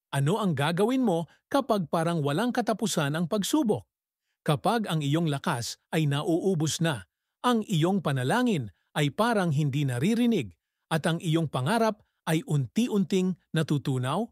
Ano ang gagawin mo kapag parang walang katapusan ang pagsubok? Kapag ang iyong lakas ay nauubos na, ang iyong panalangin ay parang hindi naririnig, at ang iyong pangarap ay unti-unting natutunaw?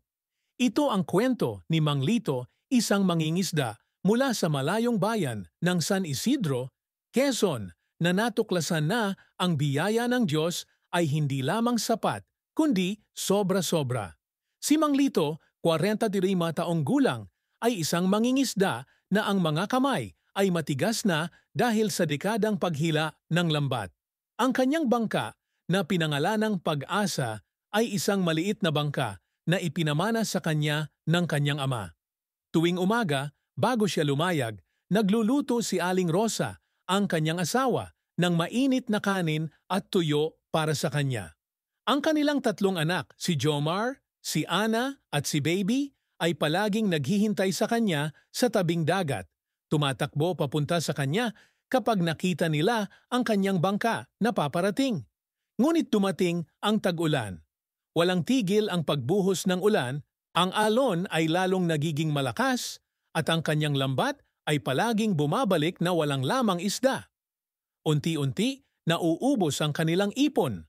Ito ang kwento ni Mang Lito, isang mangingisda mula sa malayong bayan ng San Isidro, Quezon, na natuklasan na ang biyaya ng Diyos ay hindi lamang sapat, kundi sobra-sobra. Si Mang Lito, 43 taong gulang, ay isang mangingisda na ang mga kamay ay matigas na dahil sa dekadang paghila ng lambat. Ang kanyang bangka na pinangalanang Pag-asa ay isang maliit na bangka na ipinamana sa kanya ng kanyang ama. Tuwing umaga, bago siya lumayag, nagluluto si Aling Rosa, ang kanyang asawa, ng mainit na kanin at tuyo para sa kanya. Ang kanilang tatlong anak, si Jomar, si Ana at si Baby, ay palaging naghihintay sa kanya sa tabing dagat. Tumatakbo papunta sa kanya kapag nakita nila ang kanyang bangka na paparating. Ngunit dumating ang tag-ulan. Walang tigil ang pagbuhos ng ulan, ang alon ay lalong nagiging malakas at ang kanyang lambat ay palaging bumabalik na walang lamang isda. Unti-unti, nauubos ang kanilang ipon.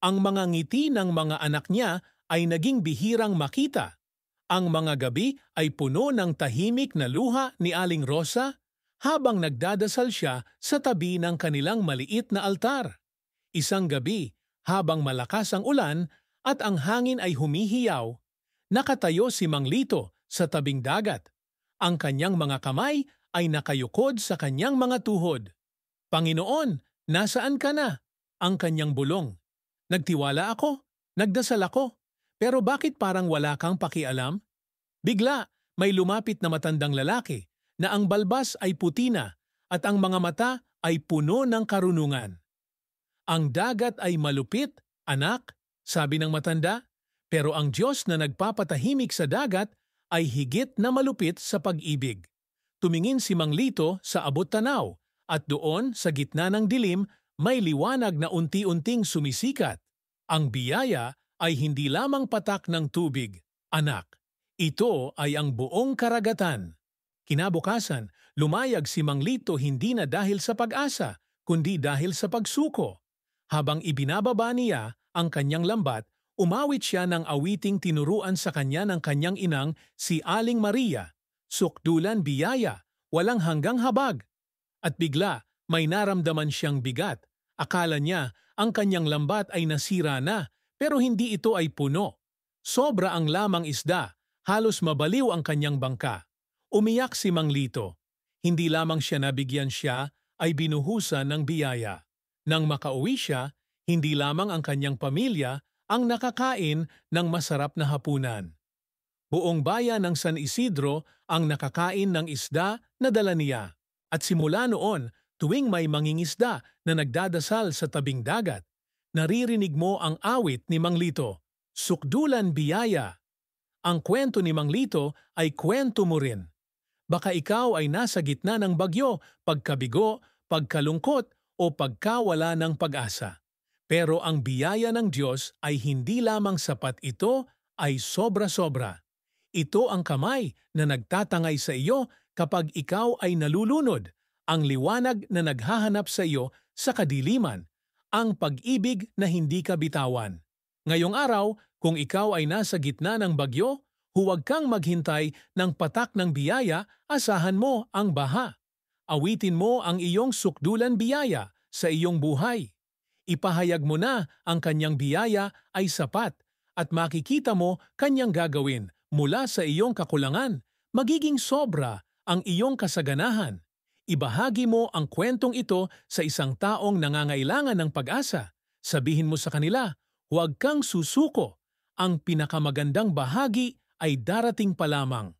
Ang mga ngiti ng mga anak niya ay naging bihirang makita. Ang mga gabi ay puno ng tahimik na luha ni Aling Rosa habang nagdadasal siya sa tabi ng kanilang maliit na altar. Isang gabi, habang malakas ang ulan at ang hangin ay humihiyaw, nakatayo si Mang Lito sa tabing dagat. Ang kanyang mga kamay ay nakayukod sa kanyang mga tuhod. "Panginoon, nasaan ka na?" ang kanyang bulong. "Nagtiwala ako, nagdasal ako, pero bakit parang wala kang pakialam?" Bigla, may lumapit na matandang lalaki na ang balbas ay puti na at ang mga mata ay puno ng karunungan. "Ang dagat ay malupit, anak," sabi ng matanda, "pero ang Diyos na nagpapatahimik sa dagat ay higit na malupit sa pag-ibig." Tumingin si Mang Lito sa abot-tanaw at doon sa gitna ng dilim may liwanag na unti-unting sumisikat. Ang biyaya ay hindi lamang patak ng tubig, anak. Ito ay ang buong karagatan. Kinabukasan, lumayag si Mang Lito hindi na dahil sa pag-asa, kundi dahil sa pagsuko. Habang ibinababa niya ang kanyang lambat, umawit siya ng awiting tinuruan sa kanya ng kanyang inang si Aling Maria, "Sukdulan biyaya, walang hanggang habag." At bigla, may naramdaman siyang bigat. Akala niya ang kanyang lambat ay nasira na, pero hindi ito ay puno. Sobra ang lamang isda, halos mabaliw ang kanyang bangka. Umiyak si Mang Lito. Hindi lamang siya nabigyan, siya ay binuhusan ng biyaya. Nang makauwi siya, hindi lamang ang kanyang pamilya ang nakakain ng masarap na hapunan. Buong bayan ng San Isidro ang nakakain ng isda na dala niya. At simula noon, tuwing may mangingisda na nagdadasal sa tabing dagat, naririnig mo ang awit ni Mang Lito, "Sukdulan biyaya." Ang kwento ni Mang Lito ay kwento mo rin. Baka ikaw ay nasa gitna ng bagyo, pagkabigo, pagkalungkot o pagkawala ng pag-asa. Pero ang biyaya ng Diyos ay hindi lamang sapat, ito ay sobra-sobra. Ito ang kamay na nagtatangay sa iyo kapag ikaw ay nalulunod, ang liwanag na naghahanap sa iyo sa kadiliman, ang pag-ibig na hindi ka bitawan. Ngayong araw, kung ikaw ay nasa gitna ng bagyo, huwag kang maghintay ng patak ng biyaya, asahan mo ang baha. Awitin mo ang iyong sukdulan biyaya sa iyong buhay. Ipahayag mo na ang kanyang biyaya ay sapat at makikita mo kanyang gagawin mula sa iyong kakulangan. Magiging sobra ang iyong kasaganahan. Ibahagi mo ang kwentong ito sa isang taong nangangailangan ng pag-asa. Sabihin mo sa kanila, huwag kang susuko. Ang pinakamagandang bahagi ay darating pa lamang.